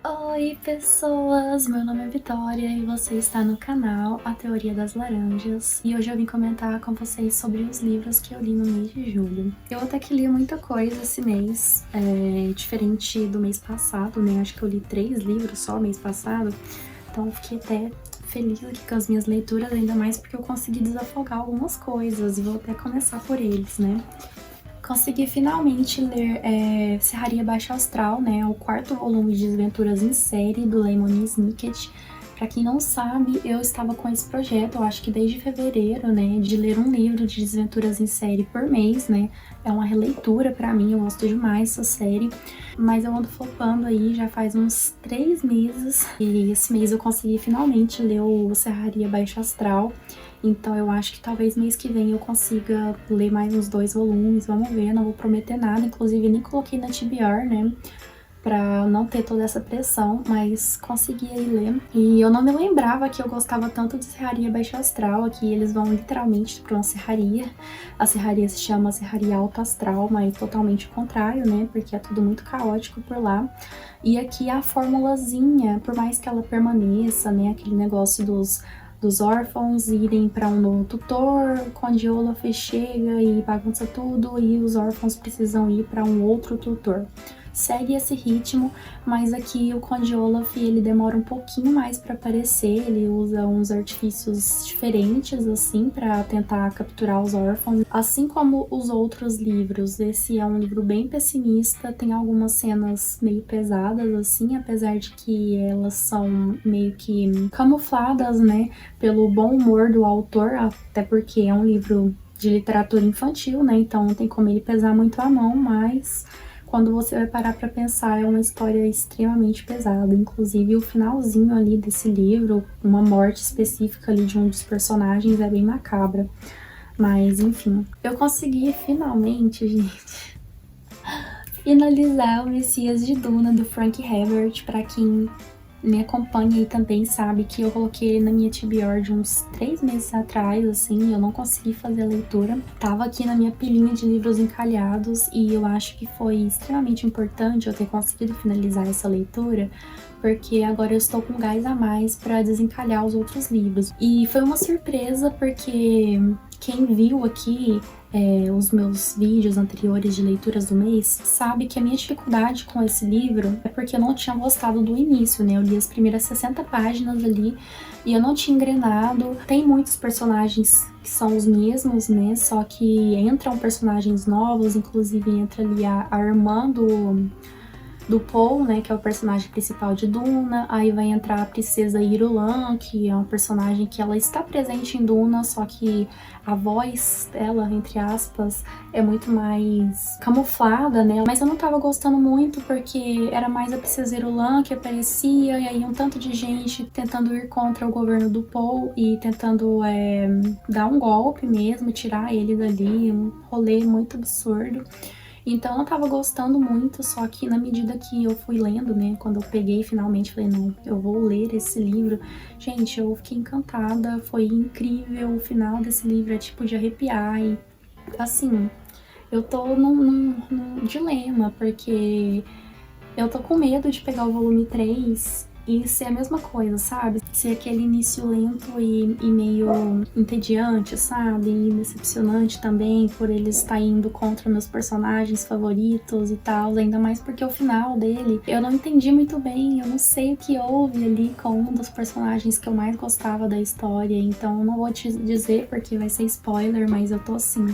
Oi, pessoas! Meu nome é Vitória e você está no canal A Teoria das Laranjas. E hoje eu vim comentar com vocês sobre os livros que eu li no mês de julho. Eu até que li muita coisa esse mês, diferente do mês passado, né? Acho que eu li 3 livros só mês passado, então eu fiquei até feliz aqui com as minhas leituras, ainda mais porque eu consegui desafogar algumas coisas e vou até começar por eles, né? Consegui finalmente ler Serraria Baixa Astral, né, o 4º volume de Desventuras em Série do Lemony Snicket. Pra quem não sabe, eu estava com esse projeto, eu acho que desde fevereiro, né, de ler um livro de Desventuras em Série por mês, né. É uma releitura pra mim, eu gosto demais dessa série, mas eu ando flopando aí já faz uns 3 meses, e esse mês eu consegui finalmente ler o Serraria Baixa Astral. Então eu acho que talvez mês que vem eu consiga ler mais uns 2 volumes, vamos ver, não vou prometer nada, inclusive nem coloquei na TBR, né, pra não ter toda essa pressão, mas consegui aí ler. E eu não me lembrava que eu gostava tanto de Serraria Baixo Astral, aqui eles vão literalmente pra uma serraria. A serraria se chama Serraria Alto Astral, mas totalmente o contrário, né, porque é tudo muito caótico por lá. E aqui a formulazinha, por mais que ela permaneça, né, aquele negócio dos órfãos irem para um novo tutor, Conde Olaf chega e bagunça tudo e os órfãos precisam ir para um outro tutor. Segue esse ritmo, mas aqui o Conde Olaf ele demora um pouquinho mais para aparecer, ele usa uns artifícios diferentes assim para tentar capturar os órfãos. Assim como os outros livros, esse é um livro bem pessimista, tem algumas cenas meio pesadas assim, apesar de que elas são meio que camufladas, né, pelo bom humor do autor, até porque é um livro de literatura infantil, né, então não tem como ele pesar muito a mão, mas quando você vai parar pra pensar, é uma história extremamente pesada. Inclusive, o finalzinho ali desse livro, uma morte específica ali de um dos personagens, é bem macabra. Mas, enfim. Eu consegui finalmente, gente, finalizar o Messias de Duna, do Frank Herbert. Pra quem me acompanha aí também sabe que eu coloquei ele na minha TBR de uns 3 meses atrás, assim, eu não consegui fazer a leitura. Tava aqui na minha pilhinha de livros encalhados e eu acho que foi extremamente importante eu ter conseguido finalizar essa leitura, porque agora eu estou com gás a mais para desencalhar os outros livros. E foi uma surpresa porque quem viu aqui os meus vídeos anteriores de leituras do mês, sabe que a minha dificuldade com esse livro é porque eu não tinha gostado do início, né? Eu li as primeiras 60 páginas ali e eu não tinha engrenado. Tem muitos personagens que são os mesmos, né? Só que entram personagens novos, inclusive entra ali a irmã do Paul, né, que é o personagem principal de Duna. Aí vai entrar a princesa Irulan, que é uma personagem que ela está presente em Duna, só que a voz dela, entre aspas, é muito mais camuflada, né? Mas eu não tava gostando muito porque era mais a princesa Irulan que aparecia, e aí um tanto de gente tentando ir contra o governo do Paul e tentando dar um golpe mesmo, tirar ele dali, um rolê muito absurdo. Então eu não tava gostando muito, só que na medida que eu fui lendo, né, quando eu peguei finalmente, falei, não, eu vou ler esse livro. Gente, eu fiquei encantada, foi incrível, o final desse livro é tipo de arrepiar e, assim, eu tô num dilema, porque eu tô com medo de pegar o volume 3 e ser a mesma coisa, sabe? Ser aquele início lento e meio entediante, sabe? E decepcionante também, por ele estar indo contra meus personagens favoritos e tal. Ainda mais porque o final dele, eu não entendi muito bem, eu não sei o que houve ali com um dos personagens que eu mais gostava da história. Então eu não vou te dizer porque vai ser spoiler, mas eu tô assim...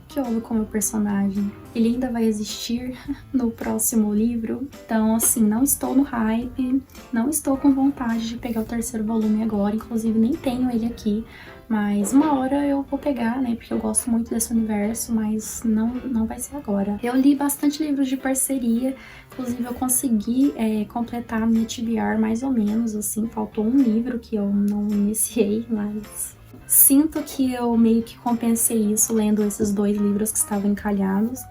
que houve com o meu personagem? Ele ainda vai existir no próximo livro? Então, assim, não estou no hype, não estou com vontade de pegar o 3º volume agora, inclusive nem tenho ele aqui, mas uma hora eu vou pegar, né, porque eu gosto muito desse universo, mas não vai ser agora. Eu li bastante livros de parceria, inclusive eu consegui completar a minha TBR mais ou menos, assim, faltou um livro que eu não iniciei, mas... sinto que eu meio que compensei isso lendo esses 2 livros que estavam encalhados,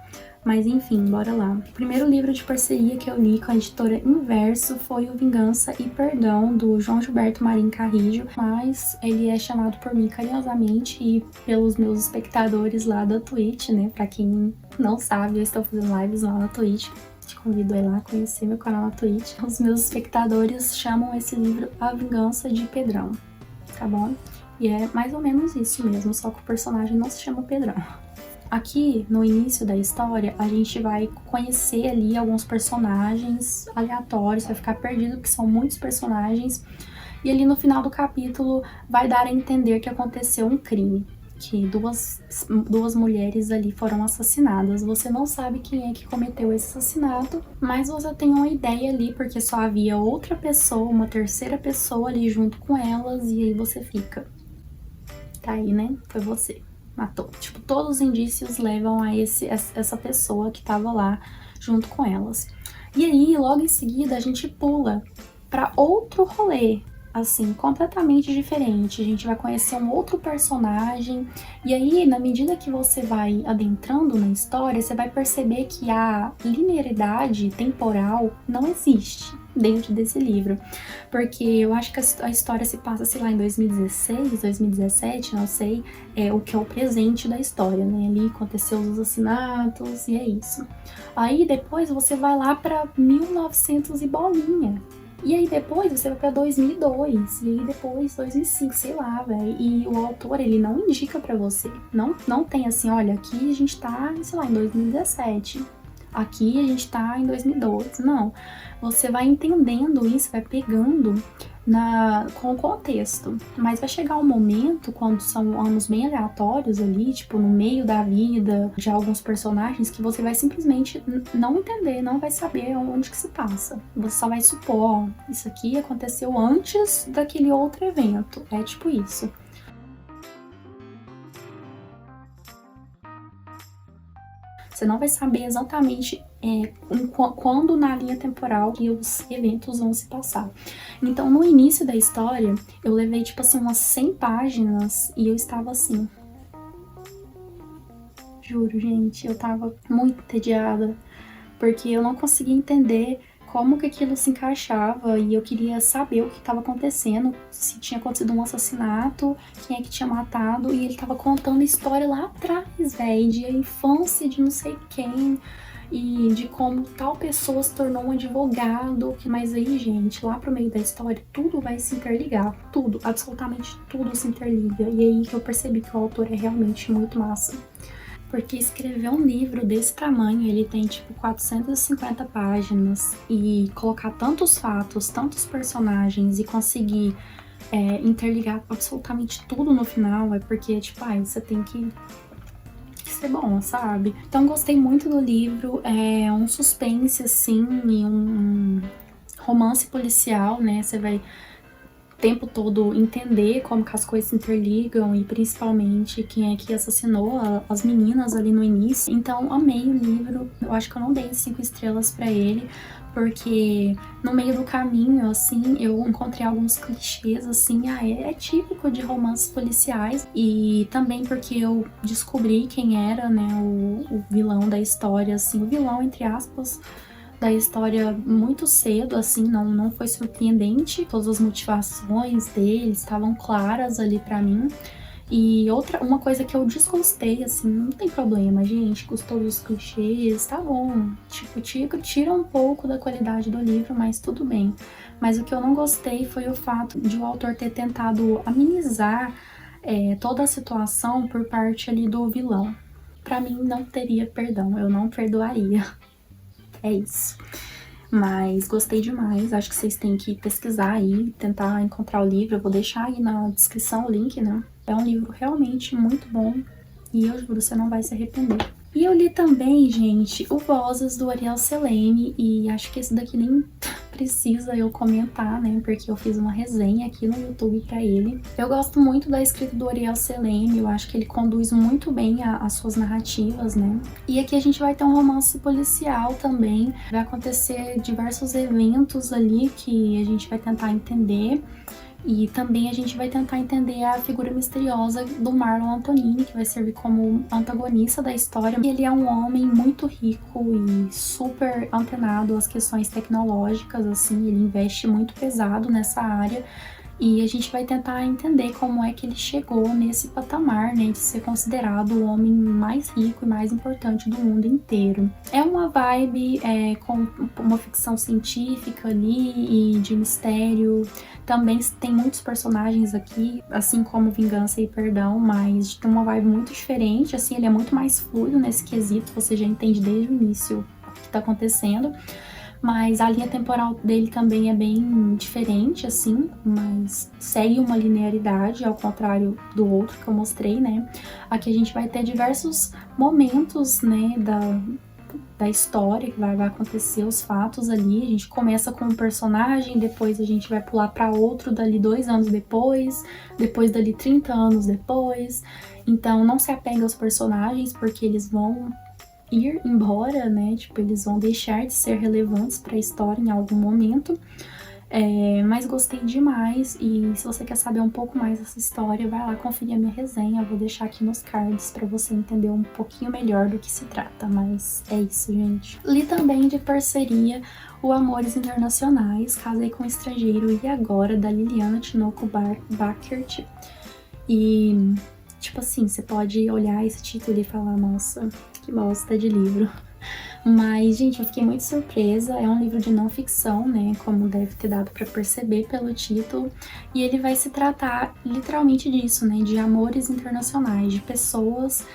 mas enfim, bora lá. O primeiro livro de parceria que eu li com a editora Inverso foi o Vingança e Perdão, do João Gilberto Marim Carrijo, mas ele é chamado por mim carinhosamente e pelos meus espectadores lá da Twitch, né? Pra quem não sabe, eu estou fazendo lives lá na Twitch. Te convido a ir lá conhecer meu canal na Twitch. Os meus espectadores chamam esse livro A Vingança de Pedrão, tá bom? E é mais ou menos isso mesmo, só que o personagem não se chama Pedrão. Aqui, no início da história, a gente vai conhecer ali alguns personagens aleatórios, vai ficar perdido porque são muitos personagens. E ali no final do capítulo vai dar a entender que aconteceu um crime, que duas mulheres ali foram assassinadas. Você não sabe quem é que cometeu esse assassinato, mas você tem uma ideia ali, porque só havia outra pessoa, uma terceira pessoa ali junto com elas, e aí você fica... Tá aí, né? Foi você. Matou. Tipo, todos os indícios levam a essa pessoa que tava lá junto com elas. E aí, logo em seguida, a gente pula pra outro rolê, assim, completamente diferente. A gente vai conhecer um outro personagem, e aí, na medida que você vai adentrando na história, você vai perceber que a linearidade temporal não existe dentro desse livro, porque eu acho que a história se passa, sei lá, em 2016, 2017, não sei, o que é o presente da história, né? Ali aconteceu os assassinatos e é isso. Aí depois você vai lá pra 1900 e bolinha. E aí depois você vai pra 2002, e aí depois 2005, sei lá, velho. E o autor, ele não indica pra você. Não tem assim, olha, aqui a gente tá, sei lá, em 2017. Aqui a gente tá em 2012. Não. Você vai entendendo isso, vai pegando com o contexto. Mas vai chegar um momento, quando são anos bem aleatórios ali, tipo, no meio da vida de alguns personagens, que você vai simplesmente não entender, não vai saber onde que se passa. Você só vai supor, ó, isso aqui aconteceu antes daquele outro evento. É tipo isso. Você não vai saber exatamente quando na linha temporal que os eventos vão se passar. Então, no início da história, eu levei, tipo assim, umas 100 páginas e eu estava assim... Juro, gente, eu tava muito entediada, porque eu não conseguia entender como que aquilo se encaixava, e eu queria saber o que estava acontecendo, se tinha acontecido um assassinato, quem é que tinha matado, e ele tava contando a história lá atrás, velho, de a infância de não sei quem, e de como tal pessoa se tornou um advogado. Mas aí, gente, lá pro meio da história, tudo vai se interligar, tudo, absolutamente tudo se interliga, e aí que eu percebi que o autor é realmente muito massa. Porque escrever um livro desse tamanho, ele tem tipo 450 páginas, e colocar tantos fatos, tantos personagens e conseguir interligar absolutamente tudo no final, é porque, tipo, você tem que ser bom, sabe? Então gostei muito do livro, é um suspense assim, e um romance policial, né? Você vai tempo todo entender como que as coisas se interligam, e principalmente quem é que assassinou as meninas ali no início. Então amei o livro, eu acho que eu não dei 5 estrelas pra ele, porque no meio do caminho, assim, eu encontrei alguns clichês, assim, é típico de romances policiais, e também porque eu descobri quem era, né, o vilão da história, assim, o vilão, entre aspas, da história muito cedo, assim, não foi surpreendente. Todas as motivações dele estavam claras ali pra mim. E uma coisa que eu desgostei, assim, não tem problema, gente, gostou dos clichês, tá bom. Tipo, tira um pouco da qualidade do livro, mas tudo bem. Mas o que eu não gostei foi o fato de o autor ter tentado amenizar toda a situação por parte ali do vilão. Pra mim, não teria perdão, eu não perdoaria. É isso. Mas gostei demais, acho que vocês têm que pesquisar aí, tentar encontrar o livro. Eu vou deixar aí na descrição o link, né? É um livro realmente muito bom e eu juro, você não vai se arrepender. E eu li também, gente, o Vozes do Ariel Celeme, e acho que esse daqui nem precisa eu comentar, né, porque eu fiz uma resenha aqui no YouTube pra ele. Eu gosto muito da escrita do Ariel Celeme, eu acho que ele conduz muito bem as suas narrativas, né. E aqui a gente vai ter um romance policial também, vai acontecer diversos eventos ali que a gente vai tentar entender. E também a gente vai tentar entender a figura misteriosa do Marlon Antonini, que vai servir como antagonista da história. Ele é um homem muito rico e super antenado às questões tecnológicas, assim, ele investe muito pesado nessa área. E a gente vai tentar entender como é que ele chegou nesse patamar, né, de ser considerado o homem mais rico e mais importante do mundo inteiro. É uma vibe com uma ficção científica ali e de mistério. Também tem muitos personagens aqui, assim como Vingança e Perdão, mas tem uma vibe muito diferente, assim, ele é muito mais fluido nesse quesito, você já entende desde o início o que tá acontecendo. Mas a linha temporal dele também é bem diferente, assim, mas segue uma linearidade, ao contrário do outro que eu mostrei, né? Aqui a gente vai ter diversos momentos, né, da história que vai acontecer, os fatos ali. A gente começa com um personagem, depois a gente vai pular para outro dali 2 anos depois dali 30 anos depois. Então não se apega aos personagens, porque eles vão ir embora, né? Tipo, eles vão deixar de ser relevantes para a história em algum momento. Mas gostei demais, e se você quer saber um pouco mais dessa história, vai lá conferir a minha resenha, eu vou deixar aqui nos cards para você entender um pouquinho melhor do que se trata, mas é isso, gente. Li também de parceria o Amores Internacionais, Casei com um Estrangeiro e Agora, da Liliana Tinoco Bachert, e tipo assim, você pode olhar esse título e falar, nossa, que bosta de livro. Mas, gente, eu fiquei muito surpresa. É um livro de não ficção, né? Como deve ter dado pra perceber pelo título. E ele vai se tratar literalmente disso, né? De amores internacionais, de pessoas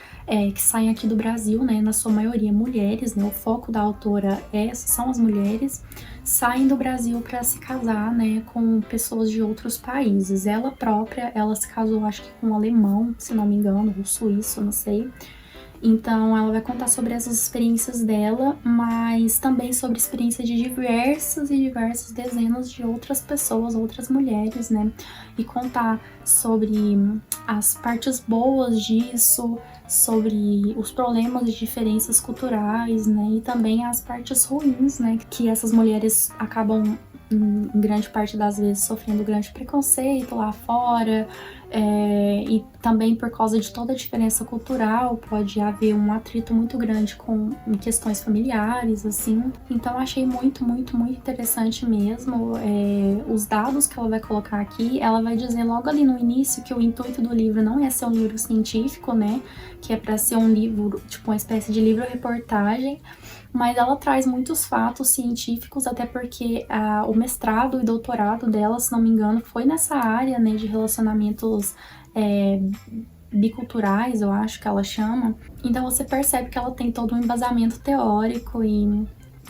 que saem aqui do Brasil, né? Na sua maioria mulheres, né? O foco da autora são as mulheres. Saem do Brasil para se casar, né? Com pessoas de outros países. Ela própria, ela se casou, acho que com um alemão, se não me engano, ou suíço, não sei. Então ela vai contar sobre essas experiências dela, mas também sobre experiências de diversas dezenas de outras pessoas, outras mulheres, né? E contar sobre as partes boas disso, sobre os problemas de diferenças culturais, né? E também as partes ruins, né? Que essas mulheres acabam, em grande parte das vezes, sofrendo grande preconceito lá fora. E também por causa de toda a diferença cultural, pode haver um atrito muito grande com questões familiares, assim. Então achei muito interessante mesmo. Os dados que ela vai colocar aqui, ela vai dizer logo ali no início que o intuito do livro não é ser um livro científico, né? Que é para ser um livro, tipo uma espécie de livro-reportagem, mas ela traz muitos fatos científicos, até porque o mestrado e doutorado dela, se não me engano, foi nessa área, né, de relacionamentos biculturais, eu acho que ela chama. Então você percebe que ela tem todo um embasamento teórico e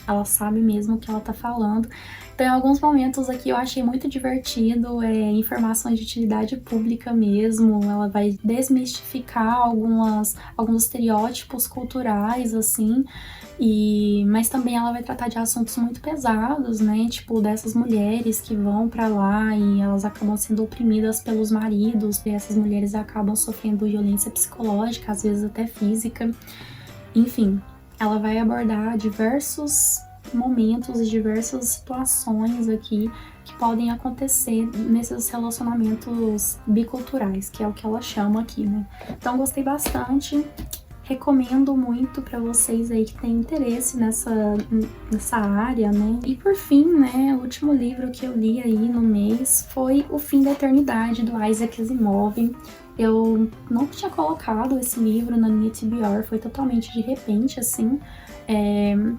ela sabe mesmo o que ela tá falando. Então, em alguns momentos aqui eu achei muito divertido, informações de utilidade pública mesmo. Ela vai desmistificar alguns estereótipos culturais, assim, mas também ela vai tratar de assuntos muito pesados, né? Tipo, dessas mulheres que vão pra lá e elas acabam sendo oprimidas pelos maridos, e essas mulheres acabam sofrendo violência psicológica, às vezes até física. Enfim, ela vai abordar diversos momentos e diversas situações aqui que podem acontecer nesses relacionamentos biculturais, que é o que ela chama aqui, né? Então gostei bastante, recomendo muito para vocês aí que têm interesse nessa área, né? E por fim, né, o último livro que eu li aí no mês foi O Fim da Eternidade, do Isaac Asimov. Eu não tinha colocado esse livro na minha TBR, foi totalmente de repente, assim.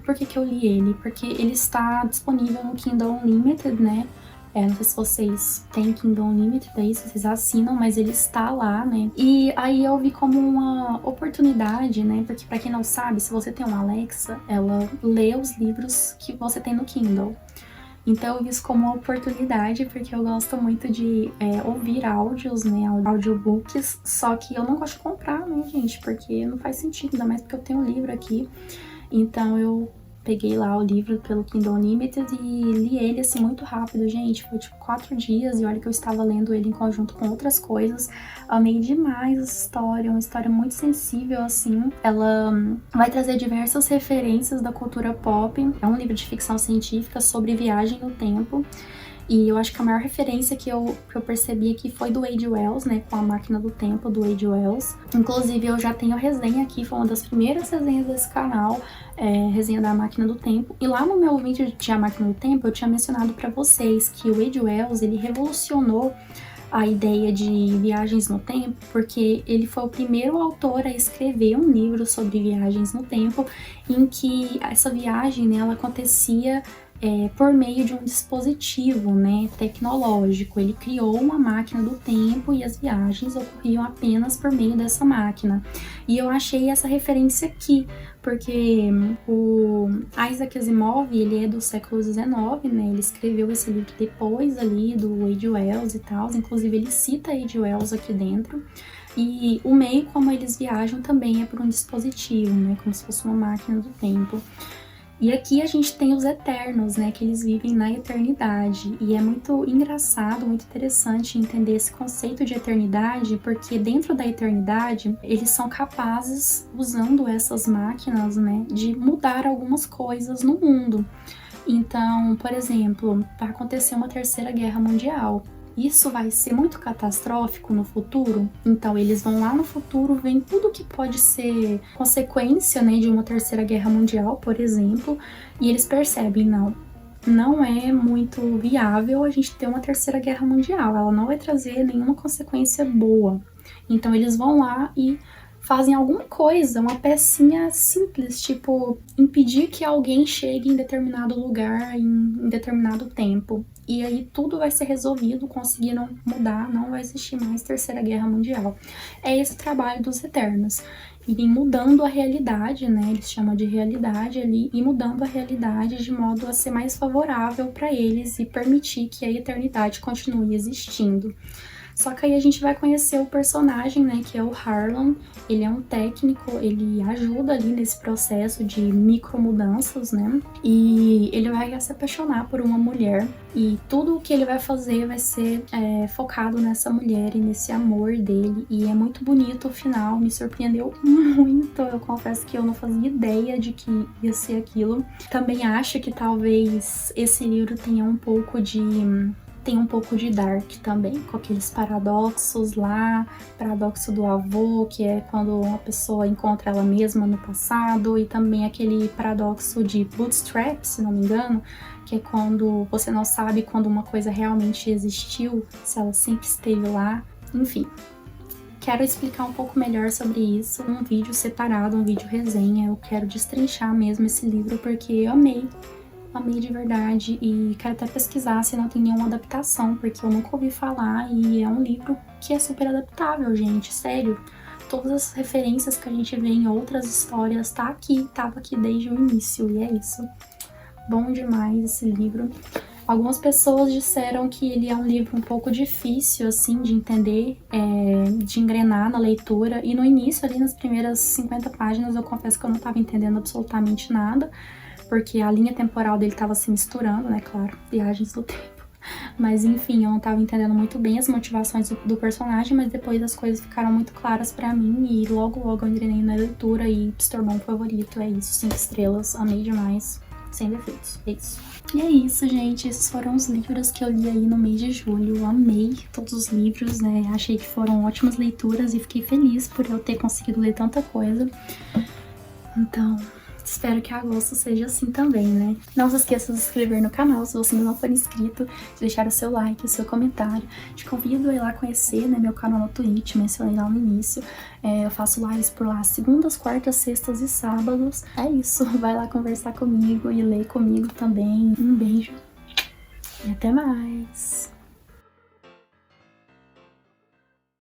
Por que eu li ele? Porque ele está disponível no Kindle Unlimited, né? Não sei se vocês têm Kindle Unlimited aí, se vocês assinam, mas ele está lá, né? E aí eu vi como uma oportunidade, né? Porque pra quem não sabe, se você tem uma Alexa, ela lê os livros que você tem no Kindle. Então eu vi isso como uma oportunidade, porque eu gosto muito de ouvir áudios, né, audiobooks, só que eu não gosto de comprar, né, gente, porque não faz sentido, ainda mais porque eu tenho um livro aqui. Então eu peguei lá o livro pelo Kindle Unlimited e li ele, assim, muito rápido, gente. Foi, tipo, 4 dias e olha que eu estava lendo ele em conjunto com outras coisas. Amei demais essa história, uma história muito sensível, assim. Ela vai trazer diversas referências da cultura pop. É um livro de ficção científica sobre viagem no tempo. E eu acho que a maior referência que eu percebi aqui foi do H.G. Wells, né, com A Máquina do Tempo, do H.G. Wells. Inclusive, eu já tenho resenha aqui, foi uma das primeiras resenhas desse canal, resenha da Máquina do Tempo. E lá no meu vídeo de A Máquina do Tempo, eu tinha mencionado pra vocês que o H.G. Wells, ele revolucionou a ideia de viagens no tempo, porque ele foi o primeiro autor a escrever um livro sobre viagens no tempo, em que essa viagem, né, ela acontecia por meio de um dispositivo, né, tecnológico. Ele criou uma máquina do tempo e as viagens ocorriam apenas por meio dessa máquina. E eu achei essa referência aqui, porque o Isaac Asimov, ele é do século XIX, né, ele escreveu esse livro depois ali do H.G. Wells e tal, inclusive ele cita H.G. Wells aqui dentro. E o meio como eles viajam também é por um dispositivo, né, como se fosse uma máquina do tempo. E aqui a gente tem os Eternos, né, que eles vivem na eternidade. E é muito engraçado, muito interessante entender esse conceito de eternidade, porque dentro da eternidade, eles são capazes, usando essas máquinas, né, de mudar algumas coisas no mundo. Então, por exemplo, vai acontecer uma terceira guerra mundial. Isso vai ser muito catastrófico no futuro, então eles vão lá no futuro, veem tudo que pode ser consequência, né, de uma terceira guerra mundial, por exemplo, e eles percebem, não é muito viável a gente ter uma terceira guerra mundial, ela não vai trazer nenhuma consequência boa. Então eles vão lá e fazem alguma coisa, uma pecinha simples, tipo impedir que alguém chegue em determinado lugar em determinado tempo. E aí tudo vai ser resolvido, conseguiram mudar, não vai existir mais terceira guerra mundial. É esse o trabalho dos Eternos, irem mudando a realidade, né, eles chamam de realidade ali, e mudando a realidade de modo a ser mais favorável para eles e permitir que a eternidade continue existindo. Só que aí a gente vai conhecer o personagem, né, que é o Harlan. Ele é um técnico, ele ajuda ali nesse processo de micromudanças, né, e ele vai se apaixonar por uma mulher, e tudo o que ele vai fazer vai ser focado nessa mulher e nesse amor dele, e é muito bonito o final, me surpreendeu muito, eu confesso que eu não fazia ideia de que ia ser aquilo. Também acho que talvez esse livro tenha um pouco de Dark também, com aqueles paradoxos lá, paradoxo do avô, que é quando uma pessoa encontra ela mesma no passado, e também aquele paradoxo de Bootstrap, se não me engano, que é quando você não sabe quando uma coisa realmente existiu, se ela sempre esteve lá, enfim. Quero explicar um pouco melhor sobre isso, um vídeo separado, um vídeo resenha, eu quero destrinchar mesmo esse livro porque eu amei de verdade, e quero até pesquisar se não tem nenhuma adaptação, porque eu nunca ouvi falar, e é um livro que é super adaptável, gente, sério. Todas as referências que a gente vê em outras histórias tava aqui desde o início, e é isso. Bom demais esse livro. Algumas pessoas disseram que ele é um livro um pouco difícil, assim, de entender, de engrenar na leitura, e no início, ali nas primeiras 50 páginas, eu confesso que eu não estava entendendo absolutamente nada, porque a linha temporal dele estava se misturando, né, claro, viagens do tempo. Mas enfim, eu não estava entendendo muito bem as motivações do personagem, mas depois as coisas ficaram muito claras pra mim e logo eu engrenei na leitura e se tornou um favorito, é isso, 5 estrelas, amei demais, sem defeitos, é isso. E é isso, gente, esses foram os livros que eu li aí no mês de julho, eu amei todos os livros, né, achei que foram ótimas leituras e fiquei feliz por eu ter conseguido ler tanta coisa, então... espero que agosto seja assim também, né? Não se esqueça de se inscrever no canal se você ainda não for inscrito, de deixar o seu like, o seu comentário. Te convido a ir lá conhecer, né, meu canal no Twitch, mencionei lá no início. Eu faço lives por lá segundas, quartas, sextas e sábados. É isso, vai lá conversar comigo e ler comigo também. Um beijo e até mais!